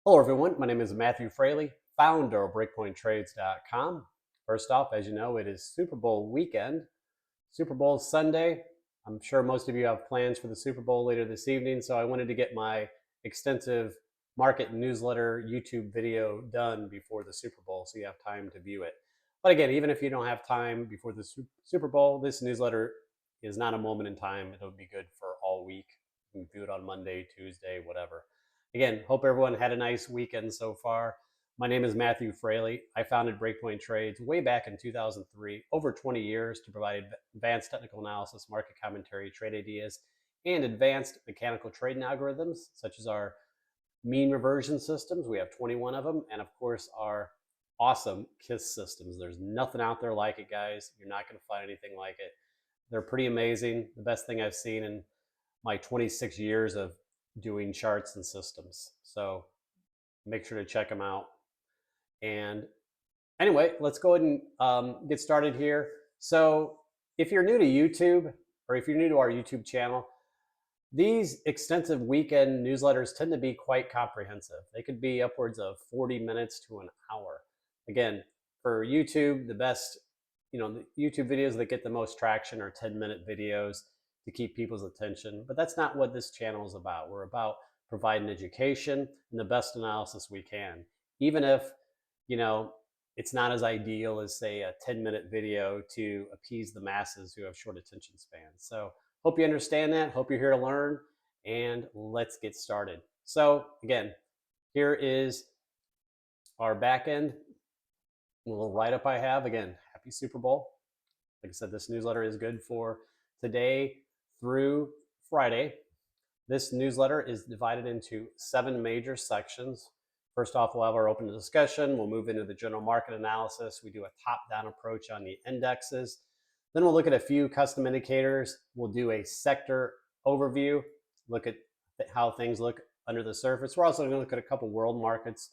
Hello, everyone. My name is Matthew Frailey, founder of BreakpointTrades.com. First off, as you know, it is Super Bowl weekend, Super Bowl Sunday. I'm sure most of you have plans for the Super Bowl later this evening, so I wanted to get my extensive market newsletter YouTube video done before the Super Bowl so you have time to view it. But again, even if you don't have time before the Super Bowl, this newsletter is not a moment in time. It'll be good for all week. You can view it on Monday, Tuesday, whatever. Again, hope everyone had a nice weekend so far. My name is Matthew Frailey. I founded Breakpoint Trades way back in 2003, over 20 years, to provide advanced technical analysis, market commentary, trade ideas, and advanced mechanical trading algorithms, such as our mean reversion systems. We have 21 of them, and of course, our awesome KISS systems. There's nothing out there like it, guys. You're not going to find anything like it. They're pretty amazing. The best thing I've seen in my 26 years of doing charts and systems. So make sure to check them out. And anyway, let's go ahead and get started here. So if you're new to YouTube, or if you're new to our YouTube channel, these extensive weekend newsletters tend to be quite comprehensive. They could be upwards of 40 minutes to an hour. Again, for YouTube, the best, the YouTube videos that get the most traction are 10-minute videos to keep people's attention. But that's not what this channel is about. We're about providing education and the best analysis we can, even if, it's not as ideal as, say, a 10-minute video to appease the masses who have short attention spans. So hope you understand that. Hope you're here to learn, and let's get started. So again, here is our back end, a little write-up I have. Again, happy Super Bowl. Like I said, this newsletter is good for today through Friday. This newsletter is divided into 7 major sections. First off, we'll have our open discussion. We'll move into the general market analysis. We do a top-down approach on the indexes. Then we'll look at a few custom indicators. We'll do a sector overview, look at how things look under the surface. We're also going to look at a couple world markets,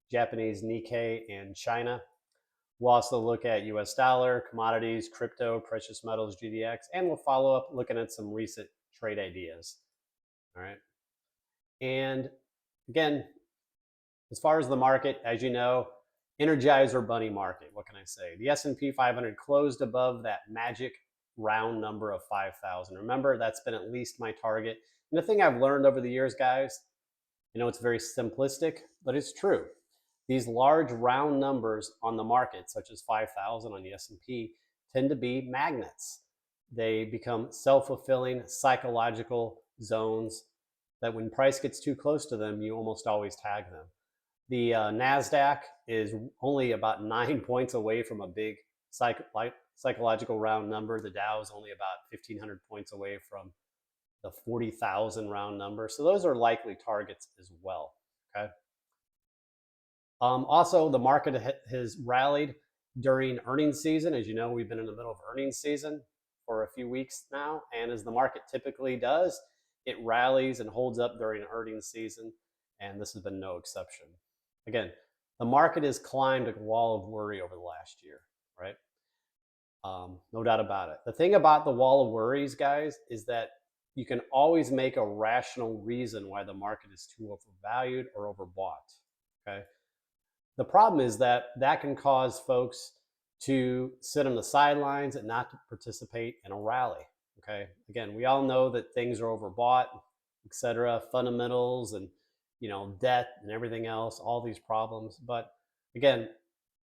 Japanese Nikkei and China. We'll also look at US dollar, commodities, crypto, precious metals, GDX, and we'll follow up looking at some recent trade ideas. All right. And again, as far as the market, as you know, Energizer Bunny market. What can I say? The S&P 500 closed above that magic round number of 5,000. Remember, that's been at least my target. And the thing I've learned over the years, guys, it's very simplistic, but it's true. These large round numbers on the market, such as 5,000 on the S&P, tend to be magnets. They become self-fulfilling psychological zones that when price gets too close to them, you almost always tag them. The NASDAQ is only about 9 points away from a big psychological round number. The Dow is only about 1,500 points away from the 40,000 round number. So those are likely targets as well, okay? Also, the market has rallied during earnings season. As you know, we've been in the middle of earnings season for a few weeks now. And as the market typically does, it rallies and holds up during earnings season. And this has been no exception. Again, the market has climbed a wall of worry over the last year, right? No doubt about it. The thing about the wall of worries, guys, is that you can always make a rational reason why the market is too overvalued or overbought, okay? The problem is that that can cause folks to sit on the sidelines and not to participate in a rally, okay? Again, we all know that things are overbought, etc., fundamentals and debt and everything else, all these problems. But again,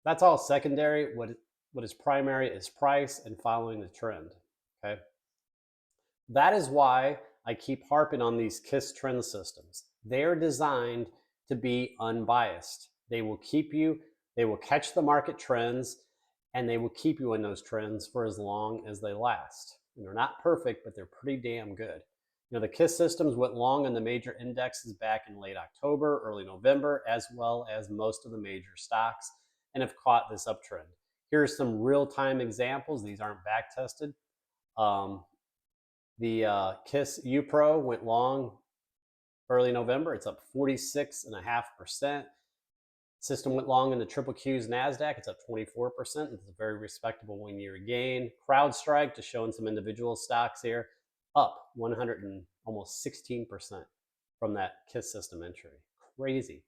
that's all secondary. What is primary is price and following the trend, okay? That is why I keep harping on these KISS trend systems. They're designed to be unbiased. They will catch the market trends, and they will keep you in those trends for as long as they last. And they're not perfect, but they're pretty damn good. The KISS systems went long on the major indexes back in late October, early November, as well as most of the major stocks, and have caught this uptrend. Here are some real-time examples. These aren't back-tested. The KISS UPRO went long early November. It's up 46.5%. System went long in the triple Q's NASDAQ. It's up 24%. It's a very respectable one-year gain. CrowdStrike, just showing some individual stocks here, up 100 and almost 16% from that KISS system entry. Crazy.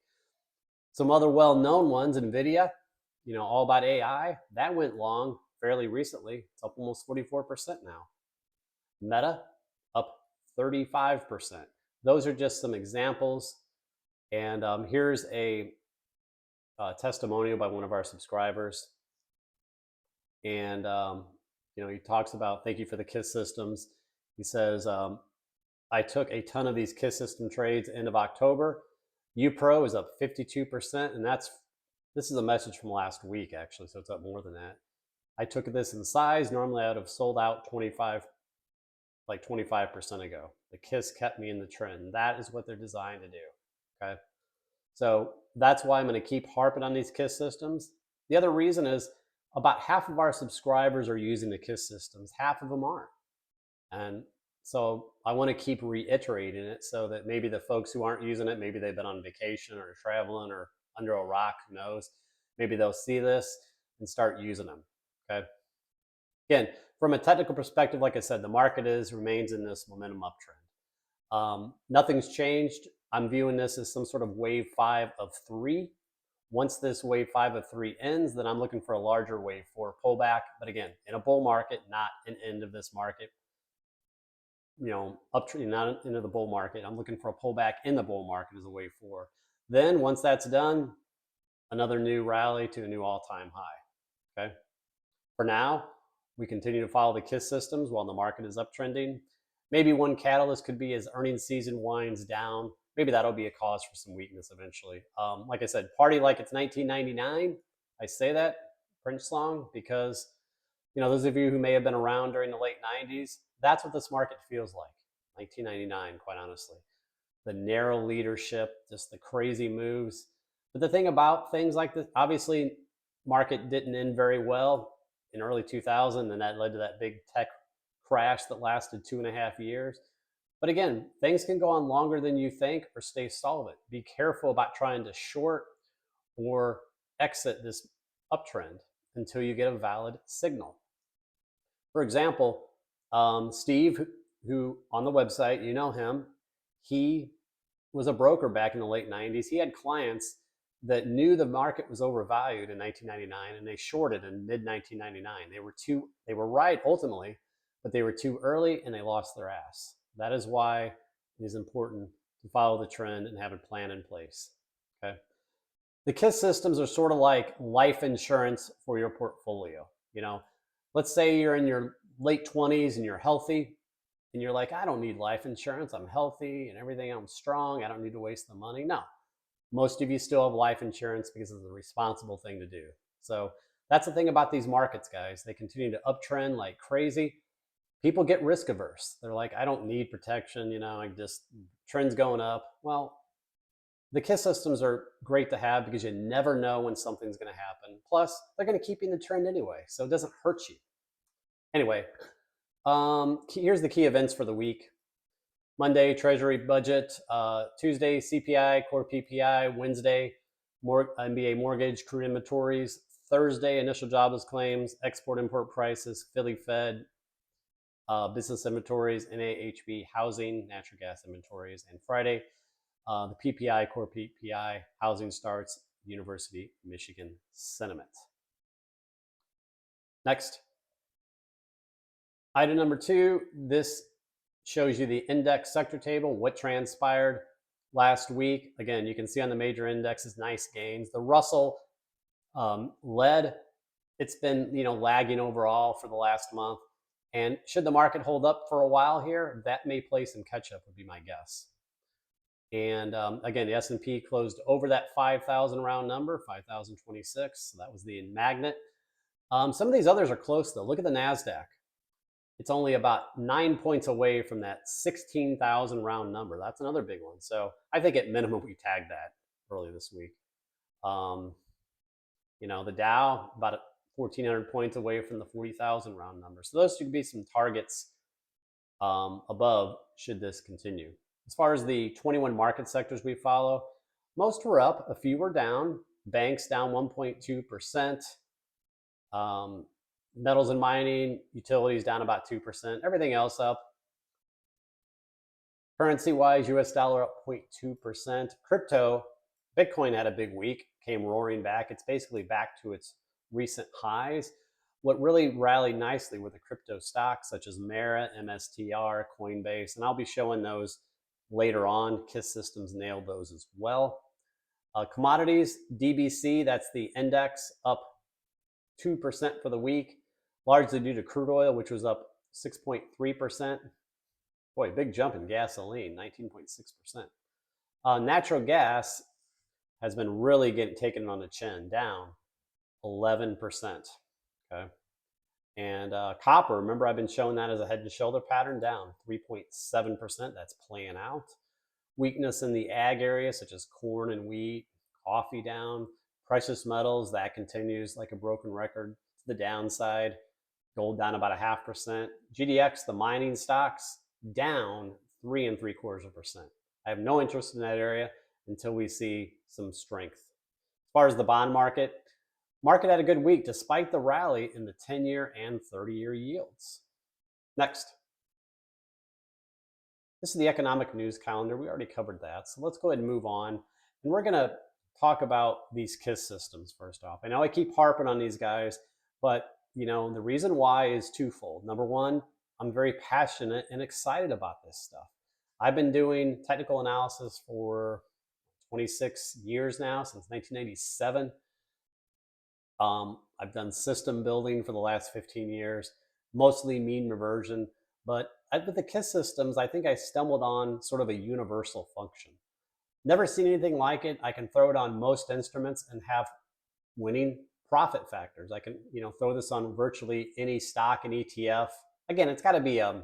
Some other well-known ones, NVIDIA, all about AI, that went long fairly recently. It's up almost 44% now. Meta, up 35%. Those are just some examples. And here's a testimonial by one of our subscribers. And, he talks about, thank you for the KISS systems. He says, I took a ton of these KISS system trades end of October. UPRO is up 52%, and this is a message from last week, actually, so it's up more than that. I took this in size. Normally, I would have sold out 25% ago. The KISS kept me in the trend. That is what they're designed to do, okay? So that's why I'm going to keep harping on these KISS systems. The other reason is about half of our subscribers are using the KISS systems. Half of them aren't. And so I want to keep reiterating it so that maybe the folks who aren't using it, maybe they've been on vacation or traveling or under a rock, who knows, maybe they'll see this and start using them, okay? Again, from a technical perspective, like I said, the market remains in this momentum uptrend. Nothing's changed. I'm viewing this as some sort of wave 5 of 3. Once this wave 5 of 3 ends, then I'm looking for a larger wave 4 pullback. But again, in a bull market, not an end of this market. Uptrend, not into the bull market. I'm looking for a pullback in the bull market as a wave 4. Then once that's done, another new rally to a new all-time high, okay? For now, we continue to follow the KISS systems while the market is uptrending. Maybe one catalyst could be as earnings season winds down. Maybe that'll be a cause for some weakness eventually. Like I said, party like it's 1999. I say that, French song, because those of you who may have been around during the late 90s, that's what this market feels like. 1999, quite honestly. The narrow leadership, just the crazy moves. But the thing about things like this, obviously, market didn't end very well in early 2000, and that led to that big tech crash that lasted 2.5 years. But again, things can go on longer than you think or stay solvent. Be careful about trying to short or exit this uptrend until you get a valid signal. For example, Steve, who on the website, you know him, he was a broker back in the late 90s. He had clients that knew the market was overvalued in 1999, and they shorted in mid-1999. They were right ultimately, but they were too early and they lost their ass. That is why it is important to follow the trend and have a plan in place, okay? The KISS systems are sort of like life insurance for your portfolio. Let's say you're in your late 20s and you're healthy and you're like, I don't need life insurance. I'm healthy and everything. I'm strong. I don't need to waste the money. No, most of you still have life insurance because it's a responsible thing to do. So that's the thing about these markets, guys. They continue to uptrend like crazy. People get risk averse. They're like, I don't need protection. Trends going up. Well, the KISS systems are great to have because you never know when something's going to happen. Plus, they're going to keep you in the trend anyway, so it doesn't hurt you. Anyway, here's the key events for the week. Monday, Treasury budget. Tuesday, CPI, core PPI. Wednesday, MBA mortgage, crude inventories. Thursday, initial jobless claims, export-import prices, Philly Fed, business inventories, NAHB housing, natural gas inventories. And Friday, the PPI, core PPI, housing starts, University of Michigan sentiment. Next. Item number 2, this shows you the index sector table, what transpired last week. Again, you can see on the major indexes, nice gains. The Russell led. It's been lagging overall for the last month. And should the market hold up for a while here, that may play some catch up would be my guess. And again, the S&P closed over that 5,000 round number, 5,026. So that was the magnet. Some of these others are close though. Look at the NASDAQ. It's only about 9 points away from that 16,000 round number. That's another big one. So I think at minimum we tagged that early this week. The Dow about 1,400 points away from the 40,000 round number. So those should be some targets above should this continue. As far as the 21 market sectors we follow, most were up, a few were down. Banks down 1.2%. Metals and mining, utilities down about 2%. Everything else up. Currency-wise, US dollar up 0.2%. Crypto Bitcoin had a big week, came roaring back. It's basically back to its recent highs. What really rallied nicely were the crypto stocks such as Mara, MSTR, Coinbase, and I'll be showing those later on. KISS Systems nailed those as well. Commodities, DBC, that's the index, up 2% for the week, largely due to crude oil, which was up 6.3%. Boy, big jump in gasoline, 19.6%. Natural gas has been really getting taken on the chin, down 11%. Okay. And copper, remember I've been showing that as a head and shoulder pattern, down 3.7%. That's playing out. Weakness in the ag area, such as corn and wheat, coffee down. Precious metals, that continues like a broken record to the downside. Gold down about 0.5%. GDX, the mining stocks, down 3.75%. I have no interest in that area until we see some strength. As far as the bond market had a good week despite the rally in the 10-year and 30-year yields. Next. This is the economic news calendar. We already covered that. So let's go ahead and move on. And we're going to talk about these KISS systems first off. I know I keep harping on these guys, but the reason why is twofold. Number one, I'm very passionate and excited about this stuff. I've been doing technical analysis for 26 years now, since 1987. I've done system building for the last 15 years, mostly mean reversion. But with the KISS systems, I think I stumbled on sort of a universal function. Never seen anything like it. I can throw it on most instruments and have winning profit factors. I can, throw this on virtually any stock and ETF. Again, it's got to be a,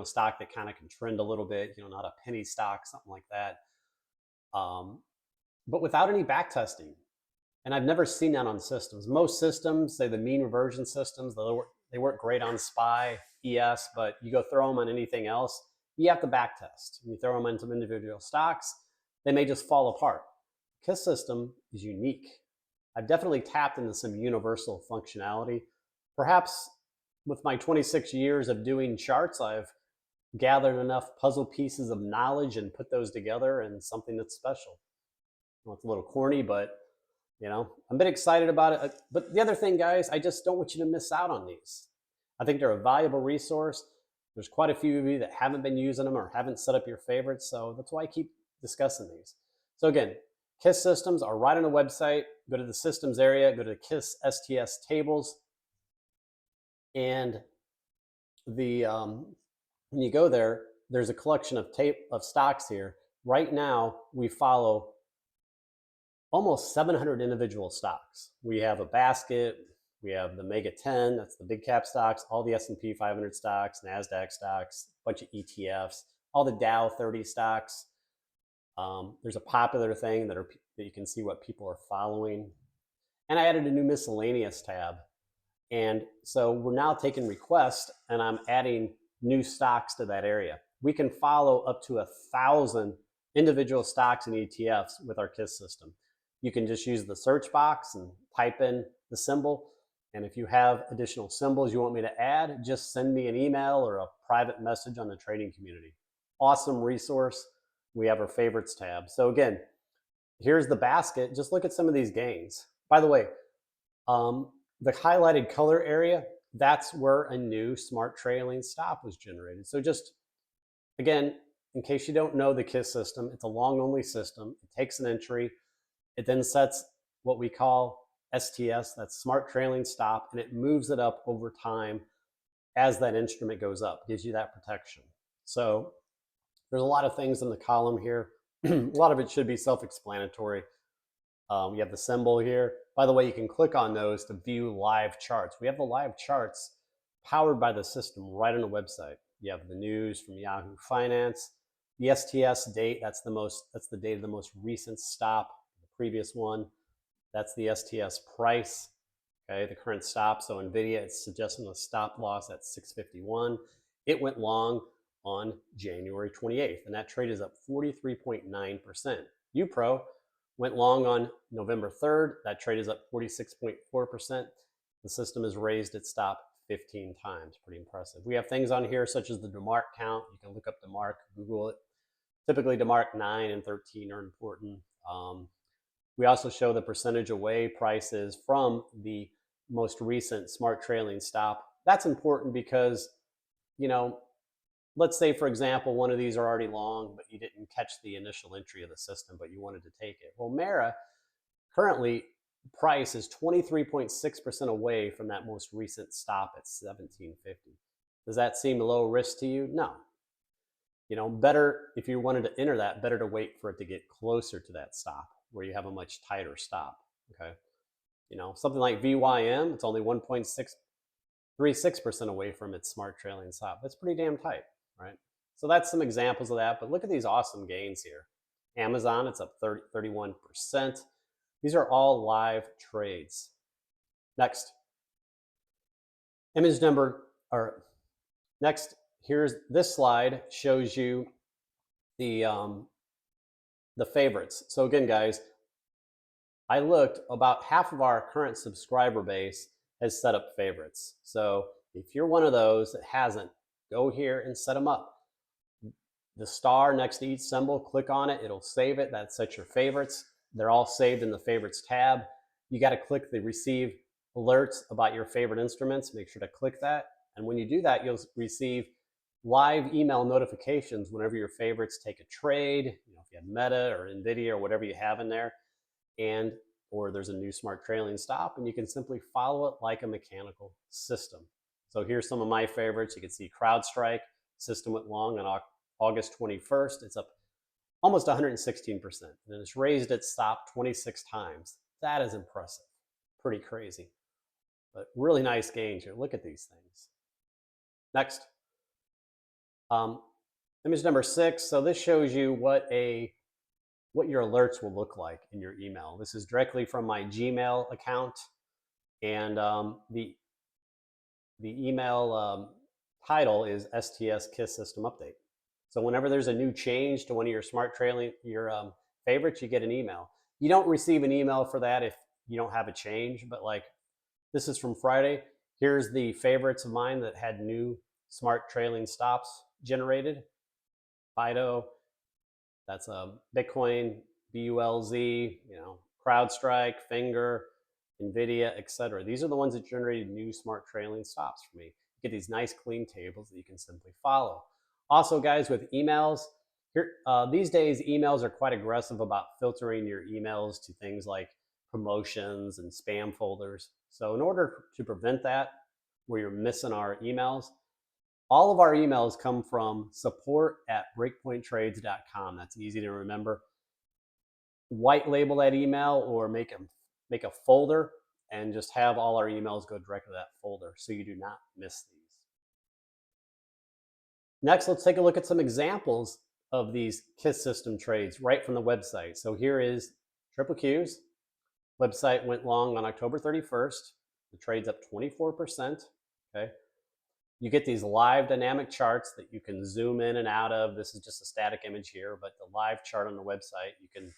stock that kind of can trend a little bit, not a penny stock, something like that. But without any back testing. And I've never seen that on systems. Most systems, say the mean reversion systems, they work great on SPY, ES, but you go throw them on anything else, you have to back test. You throw them on some individual stocks, they may just fall apart. KISS system is unique. I've definitely tapped into some universal functionality. Perhaps with my 26 years of doing charts, I've gathered enough puzzle pieces of knowledge and put those together in something that's special. Well, it's a little corny, but I'm a bit excited about it. But the other thing, guys, I just don't want you to miss out on these. I think they're a valuable resource. There's quite a few of you that haven't been using them or haven't set up your favorites. So that's why I keep discussing these. So again, KISS systems are right on the website. Go to the systems area, go to KISS STS tables. And when you go there, there's a collection of stocks here. Right now, we follow almost 700 individual stocks. We have a basket. We have the Mega 10, that's the big cap stocks, all the S&P 500 stocks, NASDAQ stocks, a bunch of ETFs, all the Dow 30 stocks. There's a popular thing that you can see what people are following. And I added a new miscellaneous tab. And so we're now taking requests and I'm adding new stocks to that area. We can follow up to 1,000 individual stocks and ETFs with our KISS system. You can just use the search box and type in the symbol. And if you have additional symbols you want me to add, just send me an email or a private message on the trading community. Awesome resource. We have our favorites tab. So again, here's the basket. Just look at some of these gains. By the way, the highlighted color area, that's where a new smart trailing stop was generated. So just, again, in case you don't know the KISS system, it's a long only system. It takes an entry. It then sets what we call STS, that's smart trailing stop, and it moves it up over time as that instrument goes up, gives you that protection. So there's a lot of things in the column here. A lot of it should be self-explanatory. You have the symbol here. By the way, you can click on those to view live charts. We have the live charts powered by the system right on the website. You have the news from Yahoo Finance. The STS date, that's the date of the most recent stop. The previous one, that's the STS price. Okay, the current stop. So NVIDIA, it's suggesting a stop loss at 651. It went long on January 28th, and that trade is up 43.9%. UPRO went long on November 3rd. That trade is up 46.4%. The system has raised its stop 15 times. Pretty impressive. We have things on here such as the DeMark count. You can look up DeMark, Google it. Typically, DeMark 9 and 13 are important. We also show the percentage away prices from the most recent smart trailing stop. That's important because, you know, let's say, for example, one of these are already long, but you didn't catch the initial entry of the system, but you wanted to take it. Well, Mara currently price is 23.6% away from that most recent stop at 1750. Does that seem low risk to you? No. You know, better if you wanted to enter that, better to wait for it to get closer to that stop where you have a much tighter stop. Okay. You know, something like VYM, it's only 1.36% away from its smart trailing stop. That's pretty damn tight, right? So that's some examples of that. But look at these awesome gains here. Amazon, it's up 31%. These are all live trades. Next, image number, or next, here's this slide shows you the favorites. So again, guys, I looked, about half of our current subscriber base has set up favorites. So if you're one of those that hasn't, go here and set them up. The star next to each symbol, click on it, it'll save it. That sets your favorites. They're all saved in the favorites tab. You got to click the receive alerts about your favorite instruments. Make sure to click that. And when you do that, you'll receive live email notifications whenever your favorites take a trade, you know, if you have Meta or NVIDIA or whatever you have in there, and or there's a new smart trailing stop, and you can simply follow it like a mechanical system. So here's some of my favorites. You can see CrowdStrike, system went long on August 21st. It's up almost 116%, and it's raised its stop 26 times. That is impressive. Pretty crazy, but really nice gains here. Look at these things. Next, image number 6. So this shows you what your alerts will look like in your email. This is directly from my Gmail account, and the email title is STS KISS System Update. So whenever there's a new change to one of your smart trailing, your favorites, you get an email. You don't receive an email for that if you don't have a change, but like this is from Friday. Here's the favorites of mine that had new smart trailing stops generated. Fido, that's a Bitcoin, BULZ, you know, CrowdStrike, Finger, NVIDIA, etc. These are the ones that generated new smart trailing stops for me. You get these nice clean tables that you can simply follow. Also, guys, with emails, here, these days, emails are quite aggressive about filtering your emails to things like promotions and spam folders. So in order to prevent that, where you're missing our emails, all of our emails come from support@breakpointtrades.com. That's easy to remember. White label that email or make a folder and just have all our emails go directly to that folder so you do not miss these. Next, let's take a look at some examples of these KISS system trades right from the website. So here is Triple Q's. Website went long on October 31st. The trade's up 24%. Okay. You get these live dynamic charts that you can zoom in and out of. This is just a static image here, but the live chart on the website, you can,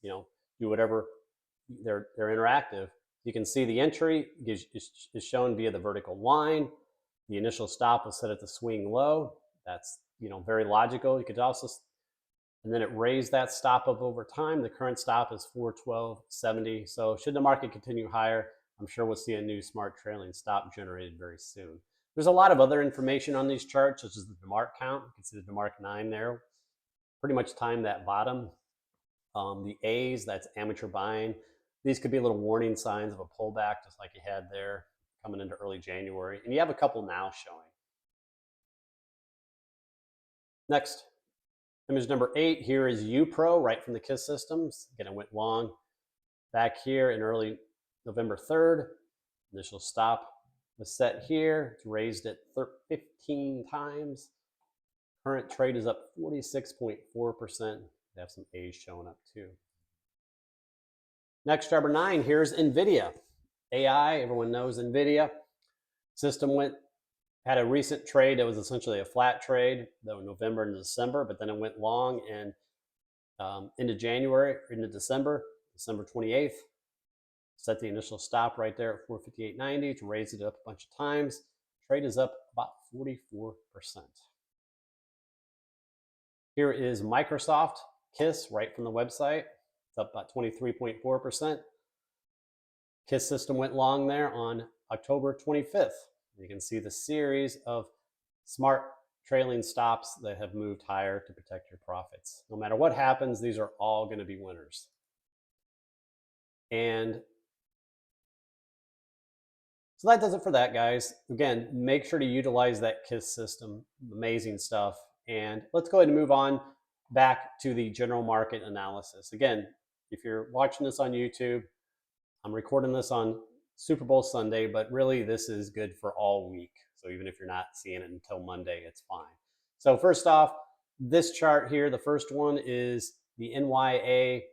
you know, do whatever. They're interactive. You can see the entry is shown via the vertical line. The initial stop was set at the swing low. That's, you know, very logical. You could also, and then it raised that stop up over time. The current stop is 412.70. So should the market continue higher, I'm sure we'll see a new smart trailing stop generated very soon. There's a lot of other information on these charts, such as the DeMark count. You can see the DeMark 9 there. Pretty much timed that bottom. The A's, that's amateur buying. These could be little warning signs of a pullback, just like you had there coming into early January. And you have a couple now showing. Next, image number 8. Here is UPRO, right from the KISS systems. Again, it went long back here in early November 3rd. Initial stop was set here. It's raised it 15 times. Current trade is up 46.4%. They have some A's showing up too. Next, number 9, here's NVIDIA. AI, everyone knows NVIDIA. System had a recent trade that was essentially a flat trade, though November and December, but then it went long and into January, into December 28th. Set the initial stop right there at 458.90 to raise it up a bunch of times. Trade is up about 44%. Here is Microsoft KISS right from the website. It's It's up about 23.4%. KISS system went long there on October 25th. You can see the series of smart trailing stops that have moved higher to protect your profits. No matter what happens, these are all going to be winners. And so that does it for that, guys. Again, make sure to utilize that KISS system. Amazing stuff. And let's go ahead and move on back to the general market analysis. Again, if you're watching this on YouTube, I'm recording this on Super Bowl Sunday, but really this is good for all week. So even if you're not seeing it until Monday, it's fine. So first off, this chart here, the first one is the NYA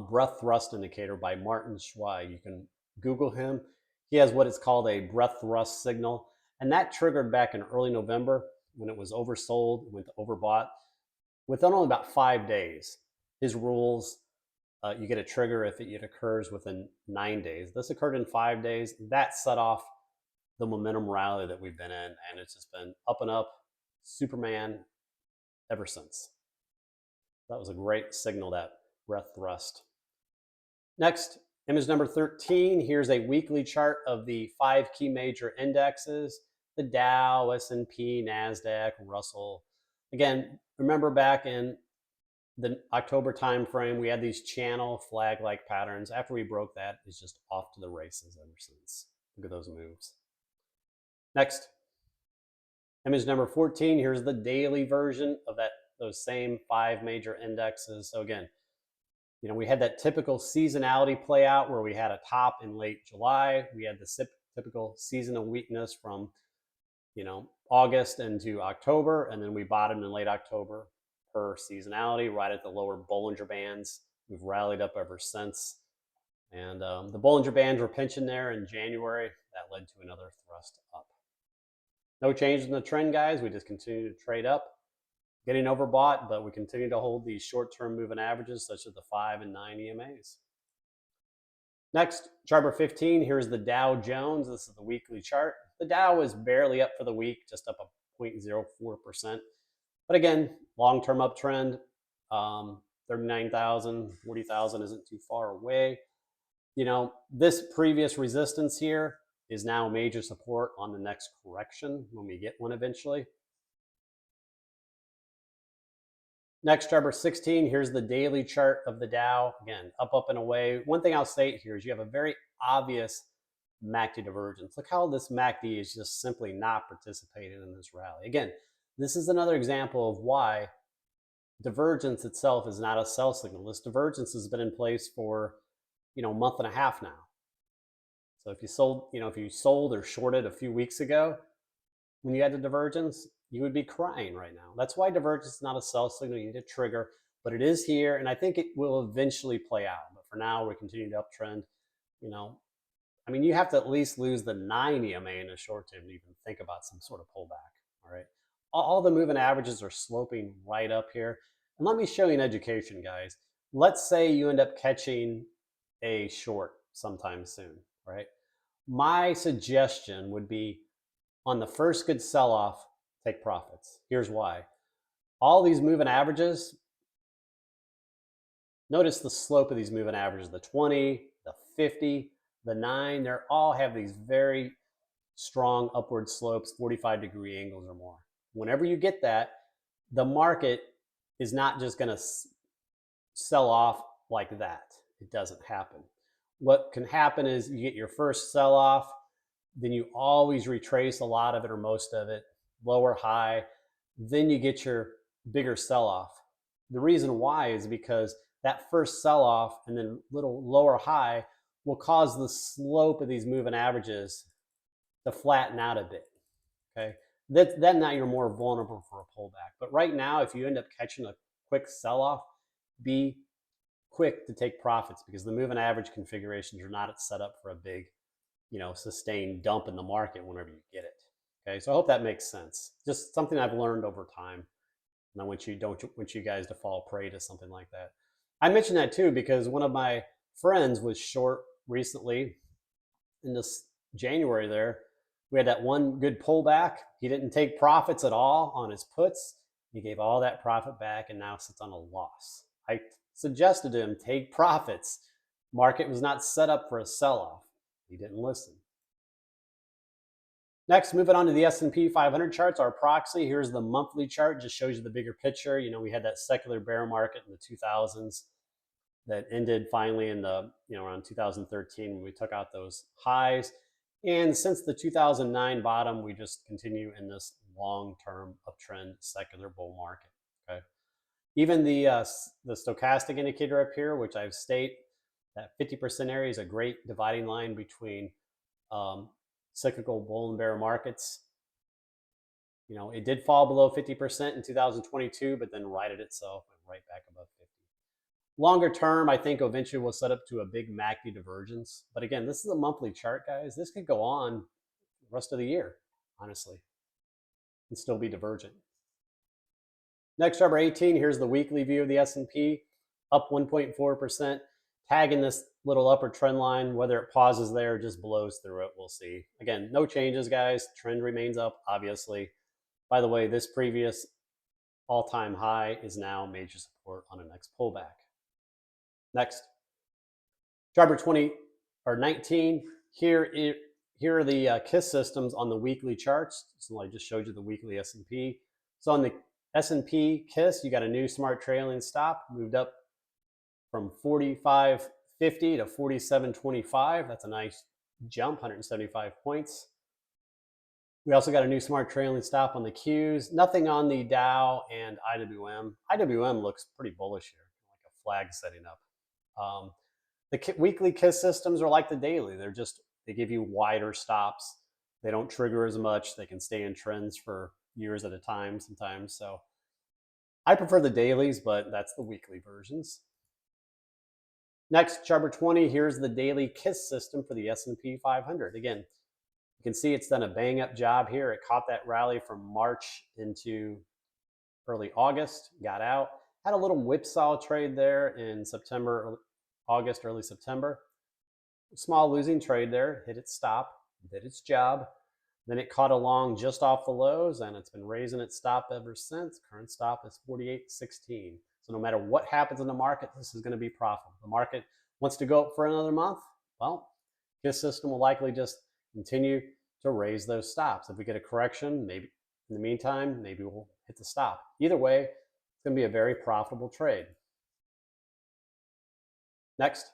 breadth thrust indicator by Martin Schweig. You can Google him. He has what is called a breadth thrust signal. And that triggered back in early November when it was oversold, went to overbought. Within only about 5 days, his rules, you get a trigger if it occurs within 9 days. This occurred in 5 days. That set off the momentum rally that we've been in, and it's just been up and up, Superman, ever since. That was a great signal, that breadth thrust. Next, image number 13. Here's a weekly chart of the 5 key major indexes: the Dow, S&P, NASDAQ, Russell. Again, remember back in the October timeframe, we had these channel flag-like patterns. After we broke that, it's just off to the races ever since. Look at those moves. Next, image number 14. Here's the daily version of those same 5 major indexes. So again, we had that typical seasonality play out where we had a top in late July. We had the typical seasonal weakness from August into October, and then we bottomed in late October per seasonality, right at the lower Bollinger Bands. We've rallied up ever since. And the Bollinger Bands were pinching there in January. That led to another thrust up. No change in the trend, guys. We just continue to trade up, getting overbought, but we continue to hold these short-term moving averages, such as the 5 and 9 EMAs. Next, chart number 15. Here's the Dow Jones. This is the weekly chart. The Dow is barely up for the week, just up a 0.04%. But again, long-term uptrend, 39,000, 40,000 isn't too far away. This previous resistance here is now major support on the next correction when we get one eventually. Next, chart number 16. Here's the daily chart of the Dow. Again, up, and away. One thing I'll state here is you have a very obvious MACD divergence. Look how this MACD is just simply not participating in this rally. Again, this is another example of why divergence itself is not a sell signal. This divergence has been in place for a month and a half now. So if you sold or shorted a few weeks ago when you had the divergence, you would be crying right now. That's why divergence is not a sell signal. You need a trigger, but it is here, and I think it will eventually play out. But for now, we're continuing to uptrend. You have to at least lose the 9 EMA in a short term to even think about some sort of pullback. All right. All the moving averages are sloping right up here. And let me show you an education, guys. Let's say you end up catching a short sometime soon, right? My suggestion would be, on the first good sell-off, take profits. Here's why. All these moving averages, notice the slope of these moving averages, the 20, the 50, the 9, they all have these very strong upward slopes, 45-degree angles or more. Whenever you get that, the market is not just going to sell off like that. It doesn't happen. What can happen is you get your first sell-off, then you always retrace a lot of it or most of it, lower high, then you get your bigger sell-off. The reason why is because that first sell-off and then little lower high will cause the slope of these moving averages to flatten out a bit, okay? Then now you're more vulnerable for a pullback. But right now, if you end up catching a quick sell-off, be quick to take profits, because the moving average configurations are not set up for a big, sustained dump in the market whenever you get it. Okay, so I hope that makes sense. Just something I've learned over time, and I don't want you guys to fall prey to something like that. I mentioned that too because one of my friends was short recently in this January there. We had that one good pullback. He didn't take profits at all on his puts. He gave all that profit back and now sits on a loss. I suggested to him, take profits. Market was not set up for a sell-off. He didn't listen. Next, moving on to the S&P 500 charts, our proxy. Here's the monthly chart, just shows you the bigger picture. You know, we had that secular bear market in the 2000s that ended finally in the, around 2013 when we took out those highs. And since the 2009 bottom, we just continue in this long-term uptrend secular bull market. Okay. Even the stochastic indicator up here, which I've stated, that 50% area is a great dividing line between cyclical bull and bear markets. You know, it did fall below 50% in 2022, but then righted itself and right back above 50. Longer term, I think eventually we'll set up to a big MACD divergence. But again, this is a monthly chart, guys. This could go on the rest of the year, honestly, and still be divergent. Next, number 18, here's the weekly view of the S&P, up 1.4%, tagging this little upper trend line. Whether it pauses there or just blows through it, we'll see. Again, no changes, guys. Trend remains up, obviously. By the way, this previous all-time high is now major support on a next pullback. Next, chart 20 or 19. Here are the KISS systems on the weekly charts. So I just showed you the weekly S&P. So on the S&P KISS, you got a new smart trailing stop, moved up from 45.50 to 47.25. That's a nice jump, 175 points. We also got a new smart trailing stop on the Qs. Nothing on the Dow and IWM. IWM looks pretty bullish here, like a flag setting up. The weekly KISS systems are like the daily. They give you wider stops. They don't trigger as much. They can stay in trends for years at a time sometimes. So I prefer the dailies, but that's the weekly versions. Next, chart 20, here's the daily KISS system for the S&P 500. Again, you can see it's done a bang-up job here. It caught that rally from March into early August, got out. Had a little whipsaw trade there in September, August, early September. Small losing trade there, hit its stop, did its job. Then it caught along just off the lows, and it's been raising its stop ever since. Current stop is 48.16. So no matter what happens in the market, this is going to be profitable. The market wants to go up for another month. Well, this system will likely just continue to raise those stops. If we get a correction, maybe in the meantime, maybe we'll hit the stop. Either way, it's going to be a very profitable trade. Next,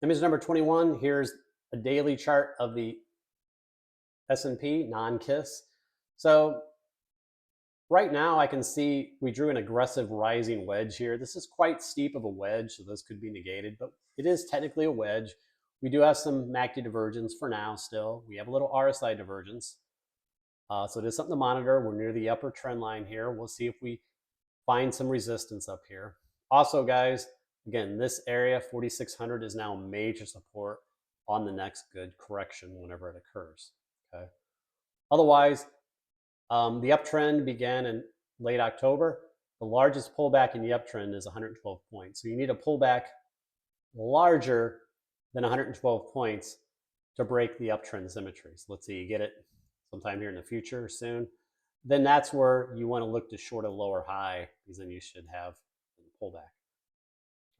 image number 21. Here's a daily chart of the S&P non-KISS. So right now I can see we drew an aggressive rising wedge here. This is quite steep of a wedge, so this could be negated, but it is technically a wedge. We do have some MACD divergence for now still. We have a little RSI divergence. So it is something to monitor. We're near the upper trend line here. We'll see if we find some resistance up here. Also, guys, again, this area, 4,600, is now major support on the next good correction whenever it occurs. Okay. Otherwise, the uptrend began in late October. The largest pullback in the uptrend is 112 points. So you need a pullback larger than 112 points to break the uptrend symmetry. So let's say you get it sometime here in the future, soon. Then that's where you want to look to short a lower high, because then you should have a pullback.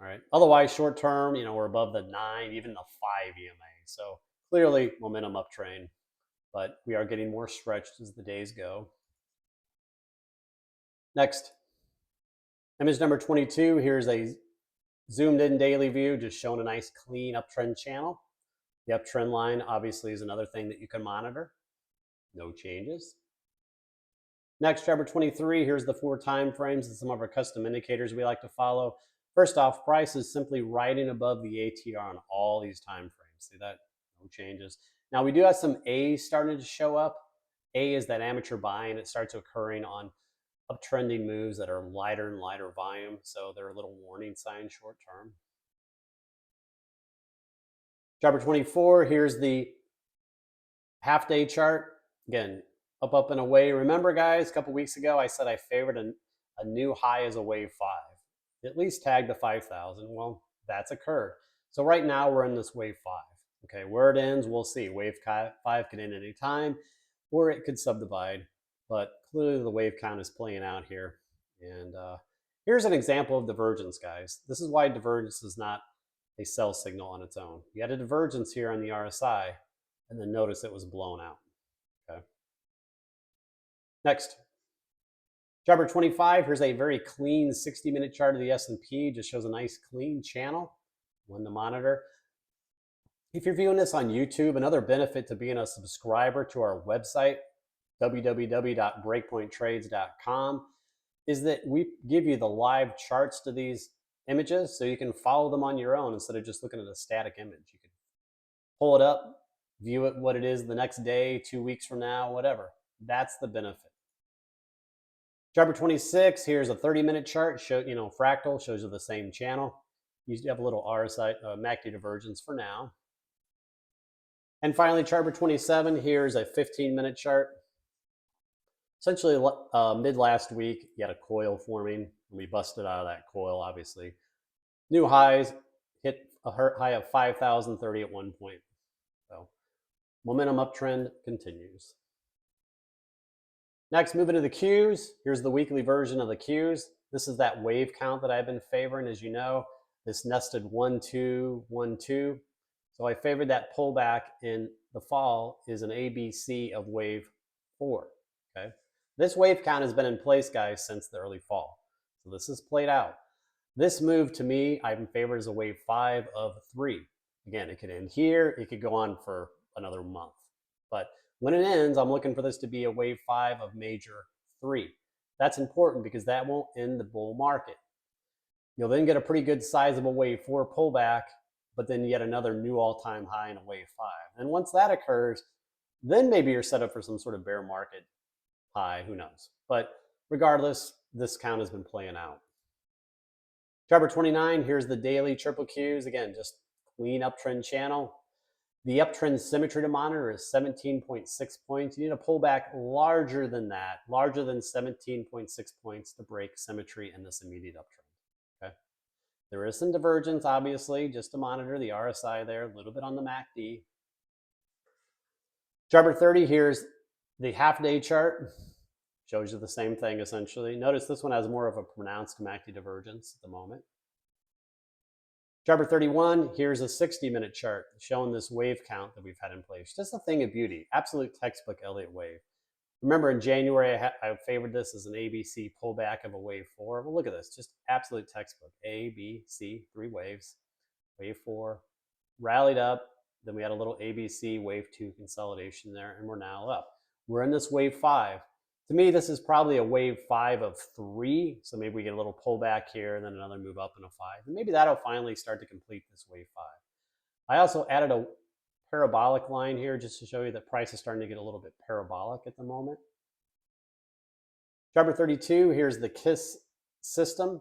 All right. Otherwise, short term, we're above the 9, even the 5 EMA. So clearly momentum uptrend, but we are getting more stretched as the days go. Next, image number 22. Here's a zoomed in daily view, just showing a nice clean uptrend channel. The uptrend line obviously is another thing that you can monitor. No changes. Next, chart 23. Here's the 4 time frames and some of our custom indicators we like to follow. First off, price is simply riding above the ATR on all these time frames. See that? No changes. Now we do have some A's starting to show up. A is that amateur buying. It starts occurring on uptrending moves that are lighter and lighter volume. So they're a little warning sign short term. Chart 24, here's the half-day chart. Again, up and away. Remember, guys, a couple weeks ago, I said I favored a new high as a wave 5. At least tag the 5,000. Well, that's occurred. So right now we're in this wave 5. Okay, where it ends, we'll see. Wave 5 could end any time, or it could subdivide. But clearly the wave count is playing out here. And Here's an example of divergence, guys. This is why divergence is not a sell signal on its own. You had a divergence here on the RSI, and then notice it was blown out. Okay. Next, chart number 25. Here's a very clean 60-minute chart of the S&P. Just shows a nice clean channel. One to monitor. If you're viewing this on YouTube, another benefit to being a subscriber to our website, www.breakpointtrades.com, is that we give you the live charts to these images so you can follow them on your own instead of just looking at a static image. You can pull it up, view it what it is the next day, 2 weeks from now, whatever. That's the benefit. Chart number 26, here's a 30-minute chart. Fractal shows you the same channel. You have a little RSI MACD divergence for now. And finally, chart number 27, here's a 15-minute chart. Essentially, mid last week, you had a coil forming, and we busted out of that coil, obviously. New highs, hit a high of 5,030 at one point. So momentum uptrend continues. Next, moving to the Qs. Here's the weekly version of the Qs. This is that wave count that I've been favoring, as you know. This nested 1, 2, 1, 2. So I favored that pullback in the fall is an ABC of wave 4. Okay. This wave count has been in place, guys, since the early fall. So this is played out. This move, to me, I'm favored as a wave 5 of 3. Again, it could end here. It could go on for another month. But when it ends, I'm looking for this to be a wave 5 of major 3. That's important because that won't end the bull market. You'll then get a pretty good sizable wave 4 pullback, but then yet another new all-time high in a wave 5. And once that occurs, then maybe you're set up for some sort of bear market high, who knows. But regardless, this count has been playing out. Chart number 29, here's the daily triple Qs. Again, just clean uptrend channel. The uptrend symmetry to monitor is 17.6 points. You need a pullback larger than that, larger than 17.6 points to break symmetry in this immediate uptrend. Okay. There is some divergence, obviously, just to monitor the RSI there, a little bit on the MACD. Chart number 30, here's the half-day chart. Shows you the same thing, essentially. Notice this one has more of a pronounced MACD divergence at the moment. Chart number 31, here's a 60-minute chart showing this wave count that we've had in place. Just a thing of beauty, absolute textbook Elliott wave. Remember in January, I favored this as an ABC pullback of a wave 4. Well, look at this, just absolute textbook. A, B, C, 3 waves. Wave 4, rallied up. Then we had a little ABC wave 2 consolidation there, and we're now up. We're in this wave 5. To me, this is probably a wave 5 of 3. So maybe we get a little pullback here and then another move up in a 5. And maybe that'll finally start to complete this wave 5. I also added a parabolic line here just to show you that price is starting to get a little bit parabolic at the moment. Chart number 32, here's the KISS system,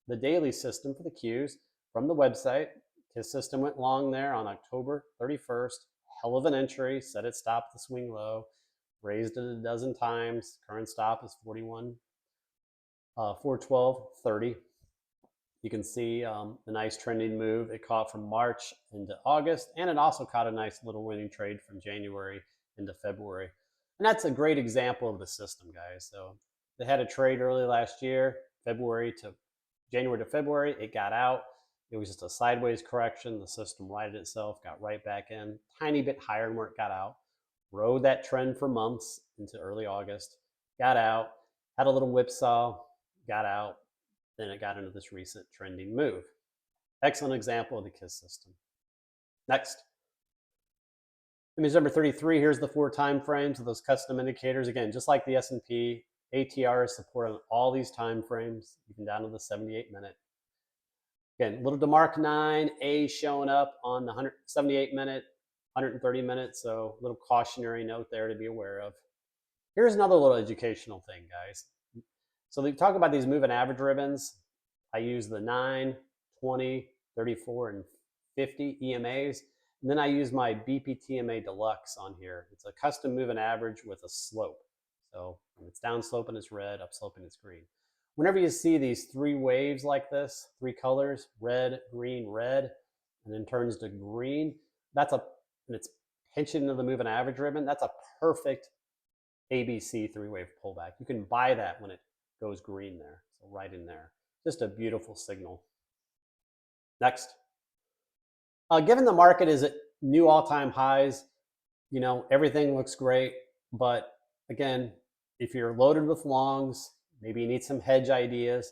the daily system for the Qs from the website. KISS system went long there on October 31st. Hell of an entry, said it stopped the swing low. Raised it a dozen times. Current stop is 412.30. You can see the nice trending move it caught from March into August, and it also caught a nice little winning trade from January into February. And that's a great example of the system, guys. So they had a trade early last year, January to February. It got out. It was just a sideways correction. The system righted itself, got right back in, tiny bit higher than where it got out. Rode that trend for months into early August, got out, had a little whipsaw, got out, then it got into this recent trending move. Excellent example of the KISS system. Next. Image number 33, here's the 4 time frames of those custom indicators. Again, just like the S&P, ATR is supported on all these time frames, even down to the 78-minute. Again, little DeMark 9, A showing up on the 78-minute, 130 minutes, so a little cautionary note there to be aware of. Here's another little educational thing, guys. So they talk about these moving average ribbons. I use the 9, 20, 34, and 50 EMAs. And then I use my BPTMA Deluxe on here. It's a custom moving average with a slope. So when it's down sloping, it's red, up sloping, it's green. Whenever you see these 3 waves like this, 3 colors, red, and then turns to green, and it's pinching into the moving average ribbon, that's a perfect ABC 3-wave pullback. You can buy that when it goes green there, so right in there. Just a beautiful signal. Next. Given the market is at new all-time highs, everything looks great. But again, if you're loaded with longs, maybe you need some hedge ideas.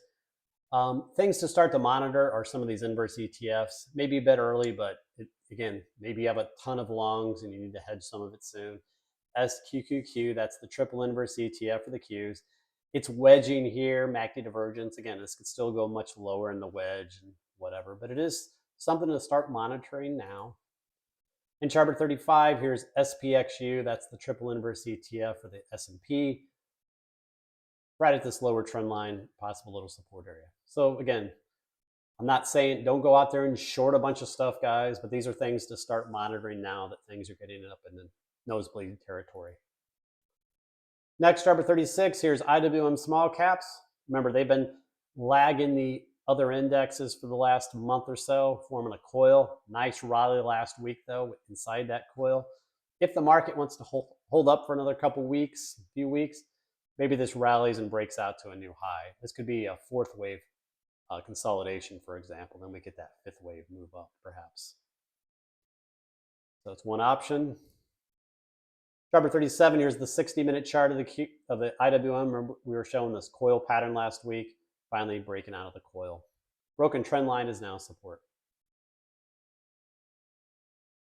Things to start to monitor are some of these inverse ETFs. Maybe a bit early, but again, maybe you have a ton of longs and you need to hedge some of it soon. SQQQ, that's the triple inverse ETF for the Qs. It's wedging here, MACD divergence. Again, this could still go much lower in the wedge and whatever, but it is something to start monitoring now. In chart 35, here's SPXU. That's the triple inverse ETF for the S&P. Right at this lower trend line, possible little support area. So again, I'm not saying don't go out there and short a bunch of stuff, guys, but these are things to start monitoring now that things are getting up in the nosebleed territory. Next, chart 36, here's IWM small caps. Remember, they've been lagging the other indexes for the last month or so, forming a coil. Nice rally last week, though, inside that coil. If the market wants to hold up for another few weeks, maybe this rallies and breaks out to a new high. This could be a fourth wave consolidation, for example. Then we get that fifth wave move up, perhaps. So it's one option. Chart 37, here's the 60-minute chart of the IWM. Remember, we were showing this coil pattern last week, finally breaking out of the coil. Broken trend line is now support.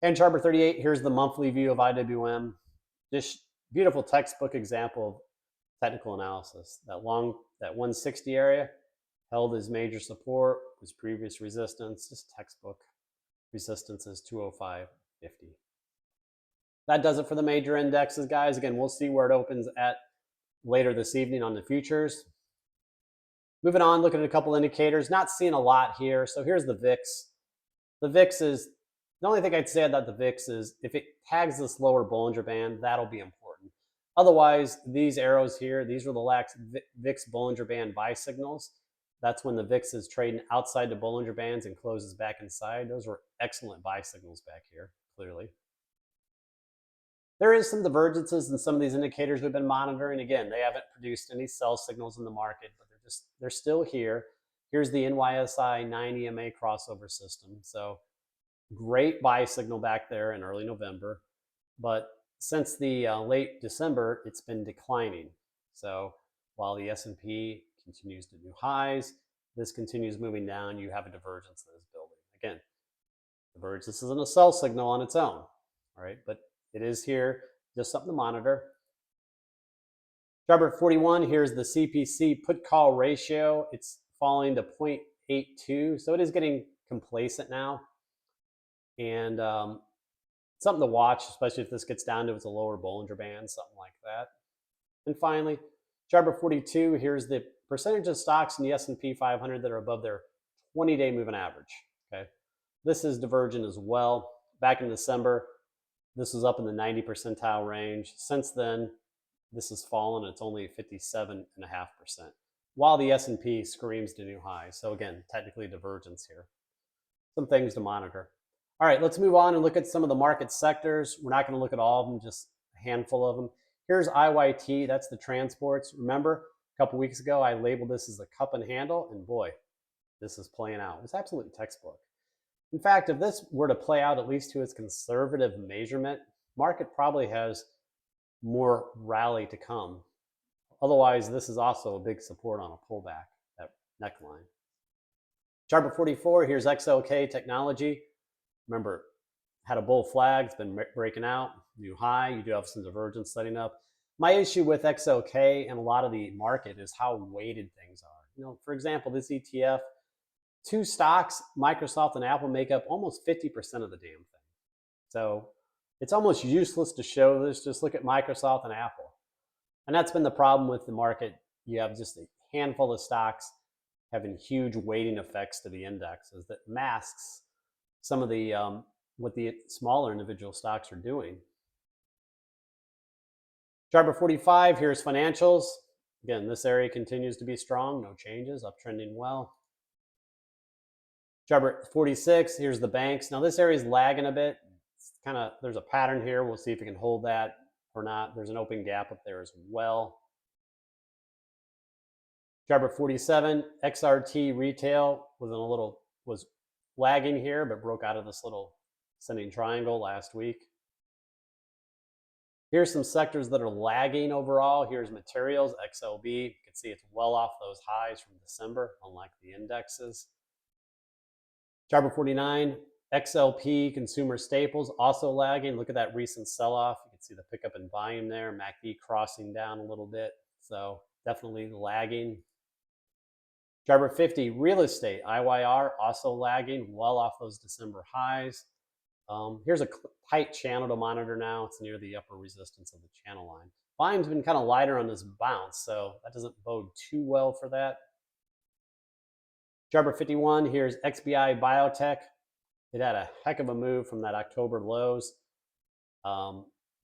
And chart 38, here's the monthly view of IWM. This beautiful textbook example of technical analysis. That 160 area held as major support, was previous resistance. Just textbook resistance is 205.50. That does it for the major indexes, guys. Again, we'll see where it opens at later this evening on the futures. Moving on, looking at a couple indicators. Not seeing a lot here. So here's the VIX. The VIX is, the only thing I'd say about the VIX is if it tags this lower Bollinger Band, that'll be important. Otherwise, these arrows here, these are the VIX Bollinger Band buy signals. That's when the VIX is trading outside the Bollinger Bands and closes back inside. Those were excellent buy signals back here, clearly. There is some divergences in some of these indicators we've been monitoring. Again, they haven't produced any sell signals in the market, but they're still here. Here's the NYSI 9 EMA crossover system. So great buy signal back there in early November. But since the late December, it's been declining. So while the S&P continues to do highs, this continues moving down. You have a divergence that is building. Again, divergence isn't a sell signal on its own, all right? But it is here, just something to monitor. Chart 41, here's the CPC put-call ratio. It's falling to 0.82, so it is getting complacent now. And something to watch, especially if this gets down to its a lower Bollinger Band, something like that. And finally, chart 42, here's the percentage of stocks in the S&P 500 that are above their 20-day moving average. Okay, this is divergent as well. Back in December, this was up in the 90 percentile range. Since then, this has fallen. It's only 57.5%, while the S&P screams to new highs. So again, technically divergence here. Some things to monitor. All right, let's move on and look at some of the market sectors. We're not going to look at all of them, just a handful of them. Here's IYT. That's the transports. Remember, a couple weeks ago, I labeled this as a cup and handle, and boy, this is playing out. It's absolutely textbook. In fact, if this were to play out at least to its conservative measurement, market probably has more rally to come. Otherwise, this is also a big support on a pullback, that neckline. Chart 44, here's XLK Technology. Remember, had a bull flag, it's been breaking out, new high. You do have some divergence setting up. My issue with XLK and a lot of the market is how weighted things are. For example, this ETF, two stocks, Microsoft and Apple, make up almost 50% of the damn thing. So it's almost useless to show this. Just look at Microsoft and Apple. And that's been the problem with the market. You have just a handful of stocks having huge weighting effects to the indexes that masks some of the what the smaller individual stocks are doing. Chart 45, here's financials. Again, this area continues to be strong, no changes, uptrending well. Chart 46, here's the banks. Now this area is lagging a bit. It's there's a pattern here. We'll see if it can hold that or not. There's an open gap up there as well. Chart 47, XRT retail was lagging here, but broke out of this little ascending triangle last week. Here's some sectors that are lagging overall. Here's materials, XLB. You can see it's well off those highs from December, unlike the indexes. Chart 49, XLP, consumer staples, also lagging. Look at that recent sell-off. You can see the pickup in volume there. MACD crossing down a little bit. So definitely lagging. Chart 50, real estate, IYR, also lagging, well off those December highs. Here's a tight channel to monitor now. It's near the upper resistance of the channel line. Volume's been kind of lighter on this bounce, so that doesn't bode too well for that. Chart 51, here's XBI Biotech. It had a heck of a move from that October lows,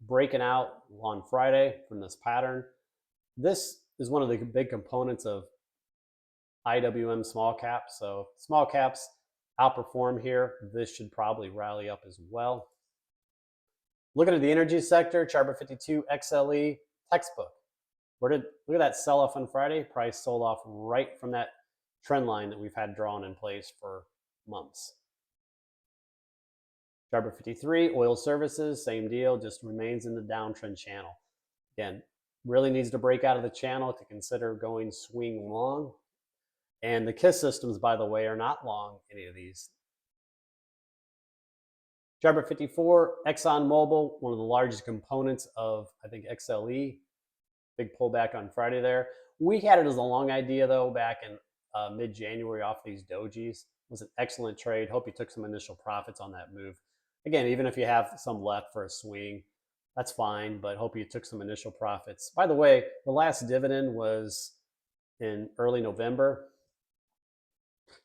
breaking out on Friday from this pattern. This is one of the big components of IWM small caps. So small caps outperform here. This should probably rally up as well. Looking at the energy sector, chart 52, XLE, textbook. Look at that sell-off on Friday. Price sold off right from that trend line that we've had drawn in place for months. Chart 53, oil services, same deal, just remains in the downtrend channel. Again, really needs to break out of the channel to consider going swing long. And the KISS systems, by the way, are not long any of these. Chart 54, ExxonMobil, one of the largest components of, I think, XLE. Big pullback on Friday there. We had it as a long idea, though, back in mid-January off these dojis. It was an excellent trade. Hope you took some initial profits on that move. Again, even if you have some left for a swing, that's fine, but hope you took some initial profits. By the way, the last dividend was in early November.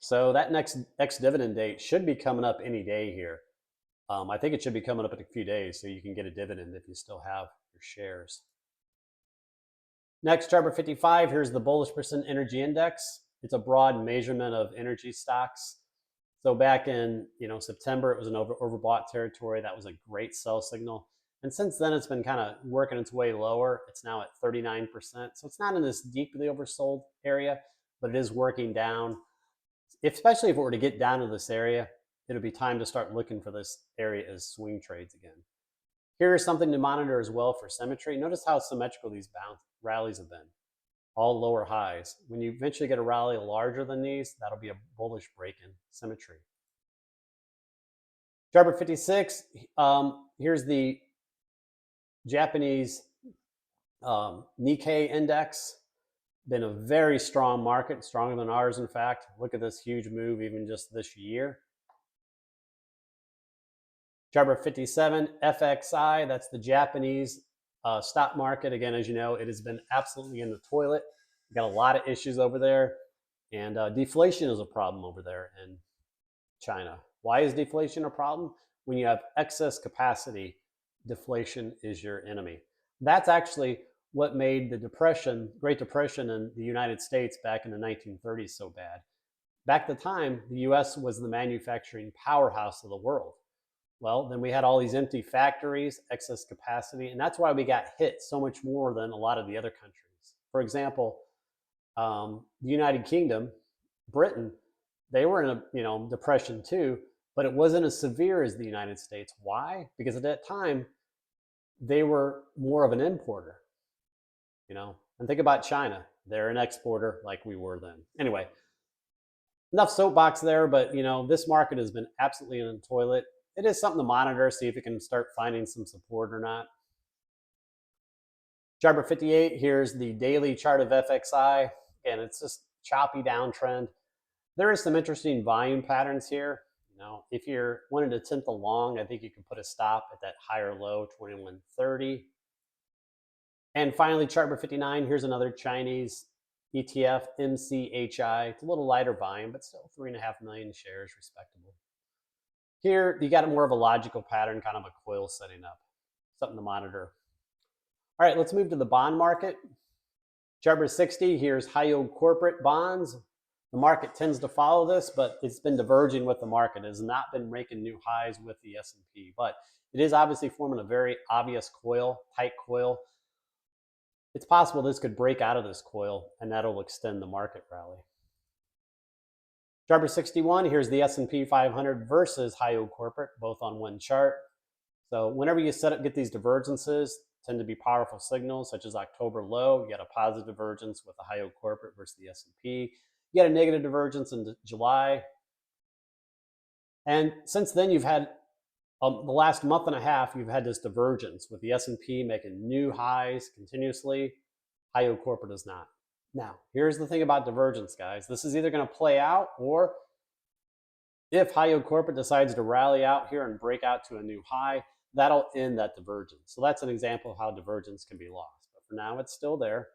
So that next ex-dividend date should be coming up any day here. I think it should be coming up in a few days, so you can get a dividend if you still have your shares. Next, chart 55, here's the bullish percent energy index. It's a broad measurement of energy stocks. So back in September, it was an overbought territory. That was a great sell signal. And since then, it's been kind of working its way lower. It's now at 39%. So it's not in this deeply oversold area, but it is working down. Especially if it were to get down to this area, it'll be time to start looking for this area as swing trades again. Here's something to monitor as well for symmetry. Notice how symmetrical these rallies have been. All lower highs. When you eventually get a rally larger than these, that'll be a bullish break-in symmetry. Chart 56, here's the Japanese Nikkei index. Been a very strong market, stronger than ours, in fact. Look at this huge move even just this year. Chart 57, FXI, that's the Japanese stock market. Again, as you know, it has been absolutely in the toilet. We've got a lot of issues over there, and deflation is a problem over there in China. Why is deflation a problem? When you have excess capacity, deflation is your enemy. That's actually what made the Great Depression in the United States back in the 1930s so bad. Back at the time, the US was the manufacturing powerhouse of the world. Well, then we had all these empty factories, excess capacity, and that's why we got hit so much more than a lot of the other countries. For example, the United Kingdom, Britain, they were in a depression too, but it wasn't as severe as the United States. Why? Because at that time, they were more of an importer. And think about China. They're an exporter like we were then. Anyway, enough soapbox there, but this market has been absolutely in the toilet. It is something to monitor, see if it can start finding some support or not. Chart 58, here's the daily chart of FXI. Again, it's just choppy downtrend. There is some interesting volume patterns here. If you're wanting to tint the long, I think you can put a stop at that higher low, 2130. And finally, chart 59, here's another Chinese ETF, MCHI. It's a little lighter volume, but still 3.5 million shares, respectable. Here, you got more of a logical pattern, kind of a coil setting up. Something to monitor. All right, let's move to the bond market. Chart 60, here's high yield corporate bonds. The market tends to follow this, but it's been diverging with the market. It has not been making new highs with the S&P, but it is obviously forming a very obvious coil, tight coil. it's possible this could break out of this coil and that'll extend the market rally. Driver 61, here's the S&P 500 versus high yield corporate, both on one chart. So whenever you get these divergences, tend to be powerful signals, such as October low. You got a positive divergence with the high yield corporate versus the S&P. You got a negative divergence in July. And since then, you've had the last month and a half, you've had this divergence with the S&P making new highs continuously. High yield corporate is not. Now, here's the thing about divergence, guys. This is either going to play out, or if high yield corporate decides to rally out here and break out to a new high, that'll end that divergence. So that's an example of how divergence can be lost. But for now, it's still there.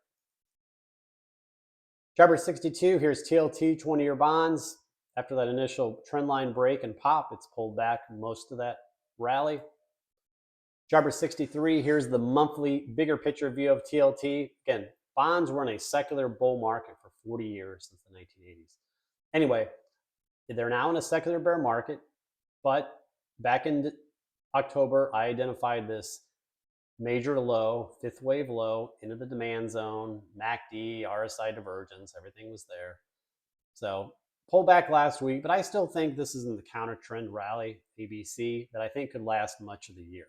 Chart 62, here's TLT 20-year bonds. After that initial trend line break and pop, it's pulled back most of that rally. Chart 63, here's the monthly bigger picture view of TLT. Again, bonds were in a secular bull market for 40 years since the 1980s. Anyway, they're now in a secular bear market, but back in October, I identified this major low, fifth wave low, into the demand zone, MACD, RSI divergence, everything was there. So pull back last week, but I still think this is in the counter trend rally, ABC, that I think could last much of the year.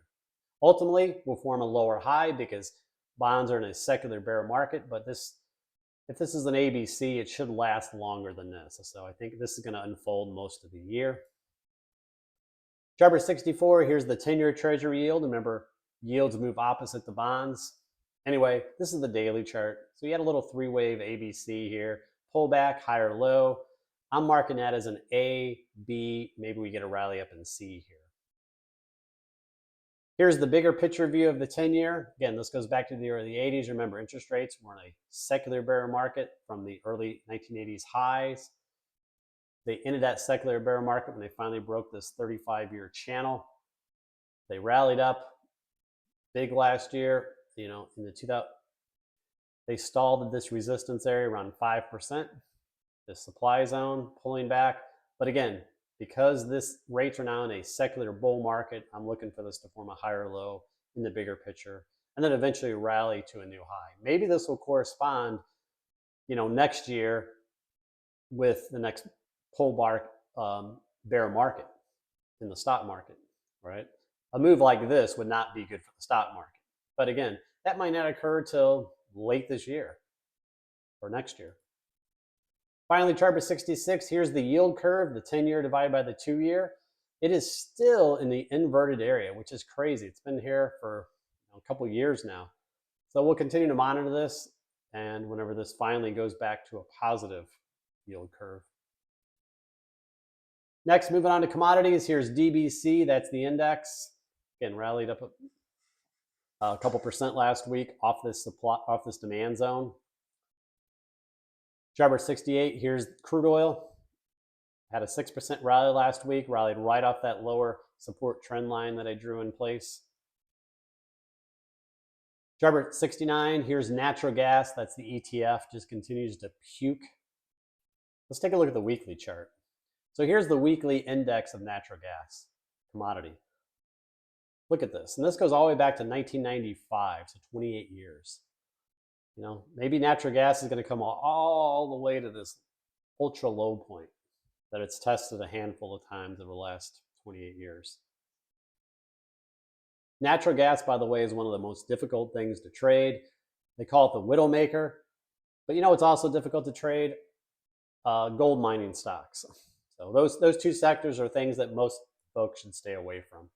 Ultimately, we'll form a lower high because bonds are in a secular bear market, but if this is an ABC, it should last longer than this. So I think this is going to unfold most of the year. Chart 64, here's the 10-year treasury yield. Remember, yields move opposite the bonds. Anyway, this is the daily chart. So you had a little three-wave ABC here. Pull back, higher low. I'm marking that as an A, B, maybe we get a rally up in C here. Here's the bigger picture view of the 10-year. Again, this goes back to the early 80s. Remember, interest rates were in a secular bear market from the early 1980s highs. They ended that secular bear market when they finally broke this 35-year channel. They rallied up big last year. In the 2000, they stalled at this resistance area around 5%. The supply zone pulling back. But again, because this rates are now in a secular bull market, I'm looking for this to form a higher low in the bigger picture, and then eventually rally to a new high. Maybe this will correspond, next year with the next pull bar bear market in the stock market, right? A move like this would not be good for the stock market. But again, that might not occur till late this year or next year. Finally, chart 66, here's the yield curve, the 10-year divided by the 2-year. It is still in the inverted area, which is crazy. It's been here for a couple of years now. So we'll continue to monitor this, and whenever this finally goes back to a positive yield curve. Next, moving on to commodities, here's DBC, that's the index. Again, rallied up a couple percent last week off this demand zone. Chart 68, here's crude oil. Had a 6% rally last week, rallied right off that lower support trend line that I drew in place. Chart 69, here's natural gas. That's the ETF, just continues to puke. Let's take a look at the weekly chart. So here's the weekly index of natural gas commodity. Look at this. And this goes all the way back to 1995, so 28 years. Maybe natural gas is going to come all the way to this ultra low point that it's tested a handful of times over the last 28 years. Natural gas, by the way, is one of the most difficult things to trade. They call it the widowmaker. But it's also difficult to trade gold mining stocks. So those two sectors are things that most folks should stay away from.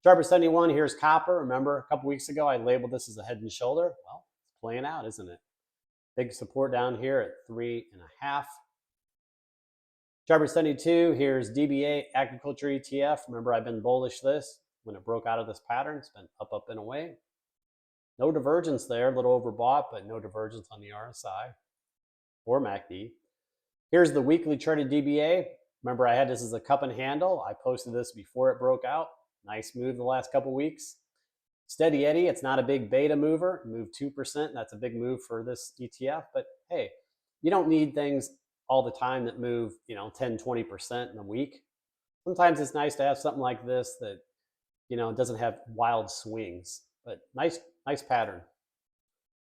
Chart 71, here's copper. Remember, a couple weeks ago, I labeled this as a head and shoulder. Well, it's playing out, isn't it? Big support down here at 3.5. Chart 72, here's DBA agriculture ETF. Remember, I've been bullish this. When it broke out of this pattern, it's been up and away. No divergence there, a little overbought, but no divergence on the RSI or MACD. Here's the weekly chart of DBA. Remember, I had this as a cup and handle. I posted this before it broke out. Nice move the last couple weeks. Steady Eddie, it's not a big beta mover. It moved 2%. That's a big move for this ETF. But hey, you don't need things all the time that move 10, 20% in a week. Sometimes it's nice to have something like this that it doesn't have wild swings. But nice pattern.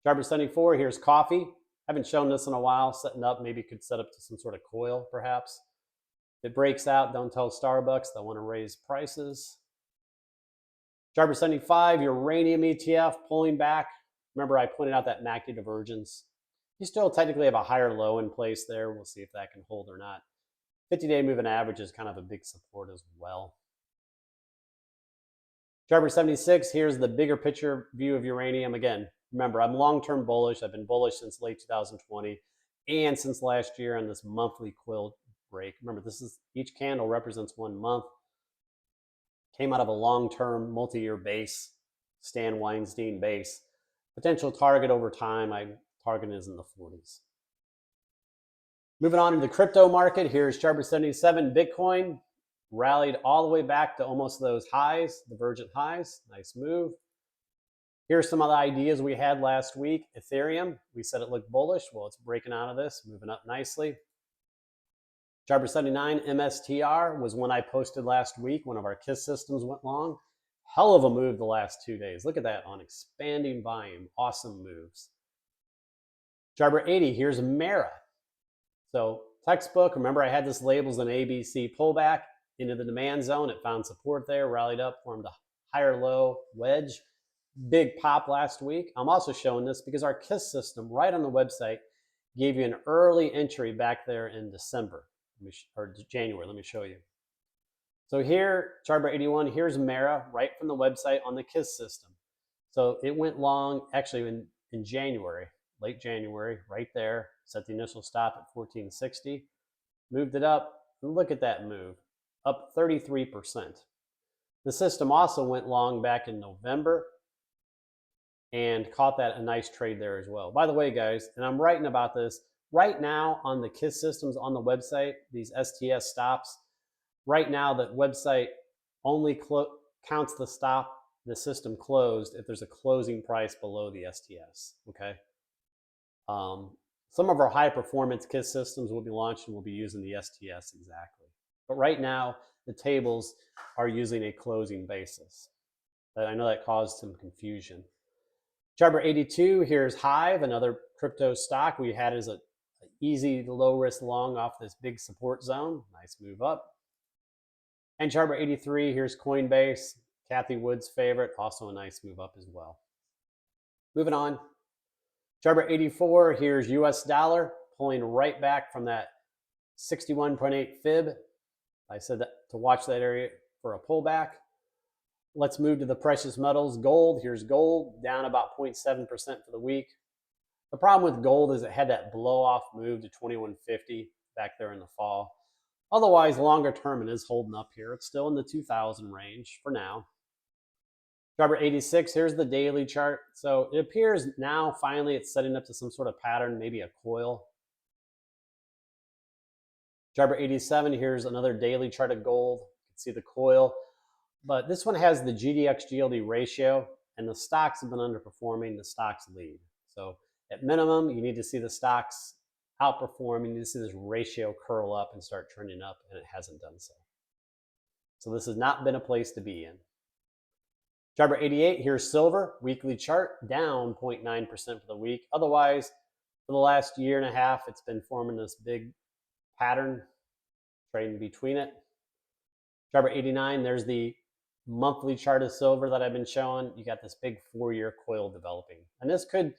Jarbor 74, here's coffee. Haven't shown this in a while, setting up, maybe could set up to some sort of coil perhaps. If it breaks out, don't tell Starbucks, they'll want to raise prices. Jarbor 75, uranium ETF pulling back. Remember I pointed out that MACD divergence. You still technically have a higher low in place there. We'll see if that can hold or not. 50-day moving average is kind of a big support as well. Jarbor 76, here's the bigger picture view of uranium. Again, remember, I'm long-term bullish. I've been bullish since late 2020 and since last year on this monthly coil break. Remember, this is each candle represents 1 month. Came out of a long-term multi-year base, Stan Weinstein base. Potential target over time, my target is in the 40s. Moving on to the crypto market, here's Jarbor 77, Bitcoin. Rallied all the way back to almost those highs, divergent highs. Nice move. Here's some of the ideas we had last week. Ethereum, we said it looked bullish. Well, it's breaking out of this, moving up nicely. Jarbor 79, MSTR was one I posted last week. One of our KISS systems went long. Hell of a move the last 2 days. Look at that on expanding volume. Awesome moves. Jarbor 80, here's Mara. So textbook, remember I had this label as an ABC pullback into the demand zone. It found support there, rallied up, formed a higher low wedge. Big pop last week. I'm also showing this because our KISS system right on the website gave you an early entry back there in December or January. Let me show you. So here, Jarbor 81, here's Mara right from the website on the KISS system. So it went long actually in January, late January, right there. Set the initial stop at 1460. Moved it up. And look at that move. Up 33%. The system also went long back in November and caught that a nice trade there as well. By the way, guys, and I'm writing about this, right now on the KISS systems on the website, these STS stops, right now the website only counts the stop, the system closed, if there's a closing price below the STS, okay? Some of our high performance KISS systems will be launched and we'll be using the STS exactly. But right now, the tables are using a closing basis. I know that caused some confusion. Jarbor 82, here's Hive, another crypto stock we had as an easy low risk long off this big support zone. Nice move up. And Jarbor 83, here's Coinbase, Kathy Wood's favorite, also a nice move up as well. Moving on. Jarbor 84, here's US dollar, pulling right back from that 61.8 fib. I said that to watch that area for a pullback. Let's move to the precious metals. Gold, here's gold, down about 0.7% for the week. The problem with gold is it had that blow-off move to 2150 back there in the fall. Otherwise, longer term, it is holding up here. It's still in the 2000 range for now. Jarbor 86, here's the daily chart. So it appears now, finally, it's setting up to some sort of pattern, maybe a coil. Jarbor 87, here's another daily chart of gold. You can see the coil. But this one has the GDX-GLD ratio, and the stocks have been underperforming. The stocks lead. So at minimum, you need to see the stocks outperform. You need to see this ratio curl up and start trending up, and it hasn't done so. So this has not been a place to be in. Jarbor 88, here's silver, weekly chart, down 0.9% for the week. Otherwise, for the last year and a half, it's been forming this big pattern, trading between it. Jarbor 89, there's the monthly chart of silver that I've been showing. You got this big 4-year coil developing. And this could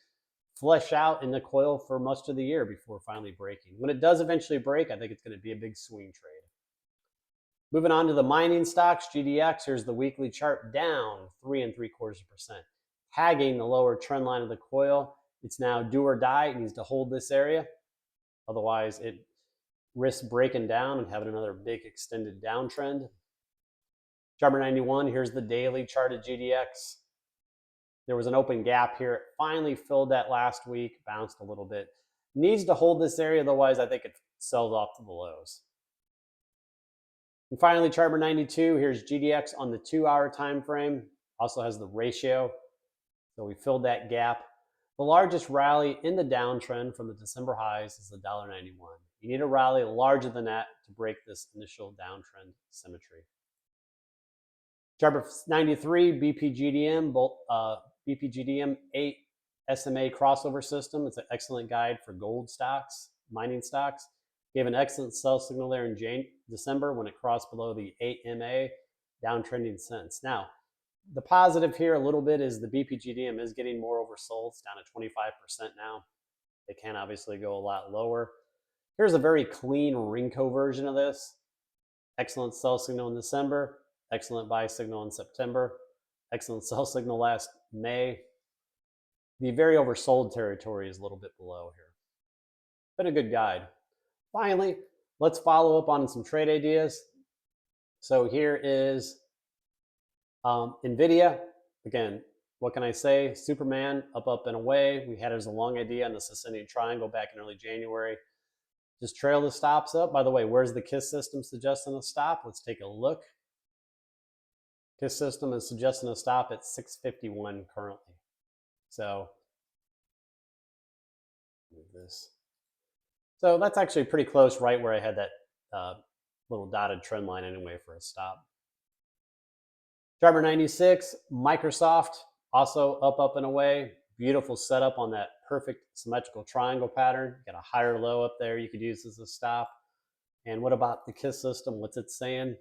flesh out in the coil for most of the year before finally breaking. When it does eventually break, I think it's going to be a big swing trade. Moving on to the mining stocks, GDX, here's the weekly chart, down 3.75%. Tagging the lower trend line of the coil. It's now do or die. It needs to hold this area. Otherwise, it risks breaking down and having another big extended downtrend. Jarbor 91, here's the daily chart of GDX. There was an open gap here. It finally filled that last week, bounced a little bit. Needs to hold this area, otherwise I think it sells off to the lows. And finally, Jarbor 92, here's GDX on the 2-hour time frame. Also has the ratio. So we filled that gap. The largest rally in the downtrend from the December highs is the $1.91. You need a rally larger than that to break this initial downtrend symmetry. Jarbor 93, BPGDM, BPGDM 8 SMA crossover system. It's an excellent guide for gold stocks, mining stocks. Gave an excellent sell signal there in December when it crossed below the 8MA, downtrending since. Now, the positive here a little bit is the BPGDM is getting more oversold. It's down to 25% now. It can obviously go a lot lower. Here's a very clean Rinco version of this. Excellent sell signal in December, excellent buy signal in September, excellent sell signal last May. The very oversold territory is a little bit below here. But a good guide. Finally, let's follow up on some trade ideas. So here is NVIDIA. Again, what can I say? Superman, up, up, and away. We had it as a long idea on the ascending triangle back in early January. Just trail the stops up. By the way, where's the KISS system suggesting a stop? Let's take a look. KISS system is suggesting a stop at 651 currently. So, move this. So that's actually pretty close, right where I had that little dotted trend line anyway for a stop. Driver 96, Microsoft, also up, up, and away. Beautiful setup on that perfect symmetrical triangle pattern. Got a higher low up there you could use as a stop. And what about the KISS system? What's it saying?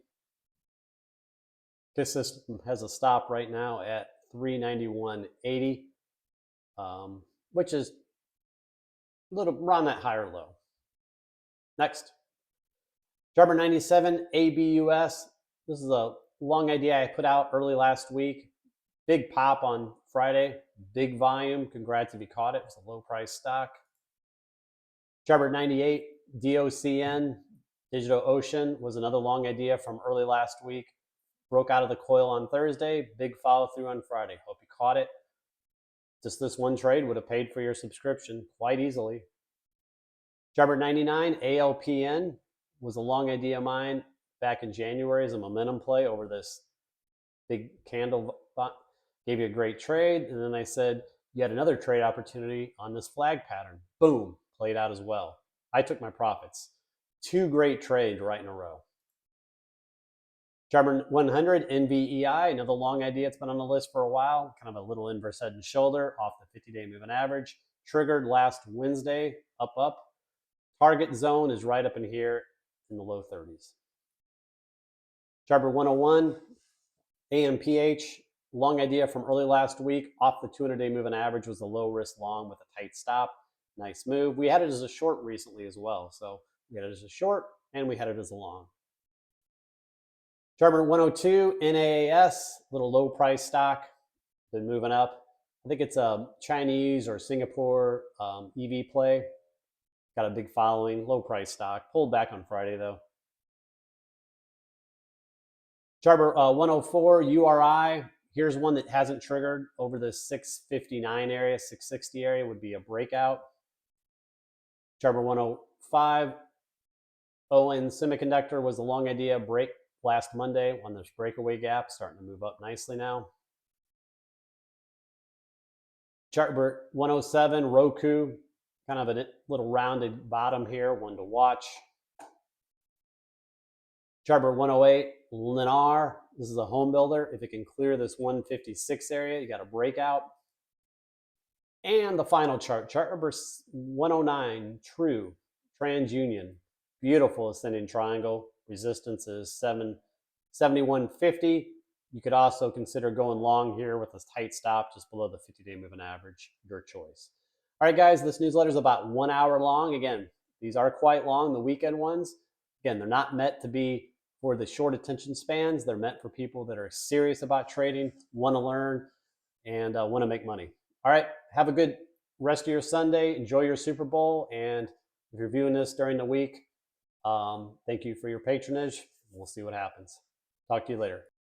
KISS system has a stop right now at 391.80, which is a little around that higher low. Next, Driver 97, ABUS. This is a long idea I put out early last week. Big pop on Friday, big volume. Congrats if you caught it. It's a low price stock. Driver 98, DOCN, Digital Ocean, was another long idea from early last week. Broke out of the coil on Thursday. Big follow through on Friday. Hope you caught it. Just this one trade would have paid for your subscription quite easily. Driver 99, ALPN, was a long idea of mine back in January as a momentum play over this big candle. Gave you a great trade, and then I said you had another trade opportunity on this flag pattern. Boom, played out as well. I took my profits. Two great trades right in a row. Driver 100, NVEI, another long idea. It's been on the list for a while. Kind of a little inverse head and shoulder off the 50-day moving average. Triggered last Wednesday, up, up. Target zone is right up in here in the low 30s. Driver 101, AMPH, long idea from early last week. Off the 200-day moving average was a low risk long with a tight stop. Nice move. We had it as a short recently as well. So we had it as a short and we had it as a long. Driver 102, NAAS, little low price stock. Been moving up. I think it's a Chinese or Singapore EV play. Got a big following, low price stock. Pulled back on Friday though. Driver 104, URI. Here's one that hasn't triggered over the 659 area, 660 area would be a breakout. Driver 105, ON Semiconductor was a long idea break last Monday on this breakaway gap, starting to move up nicely now. Chart 107, Roku, kind of a little rounded bottom here, one to watch. Chart 108, Lennar, this is a home builder. If it can clear this 156 area, you got a breakout. And the final chart, chart number 109, True, TransUnion, beautiful ascending triangle. Resistance is 71.50. You could also consider going long here with a tight stop just below the 50-day moving average, your choice. All right, guys, this newsletter is about 1 hour long. Again, these are quite long, the weekend ones. Again, they're not meant to be for the short attention spans. They're meant for people that are serious about trading, want to learn, and want to make money. All right, have a good rest of your Sunday. Enjoy your Super Bowl. And if you're viewing this during the week, thank you for your patronage. We'll see what happens. Talk to you later.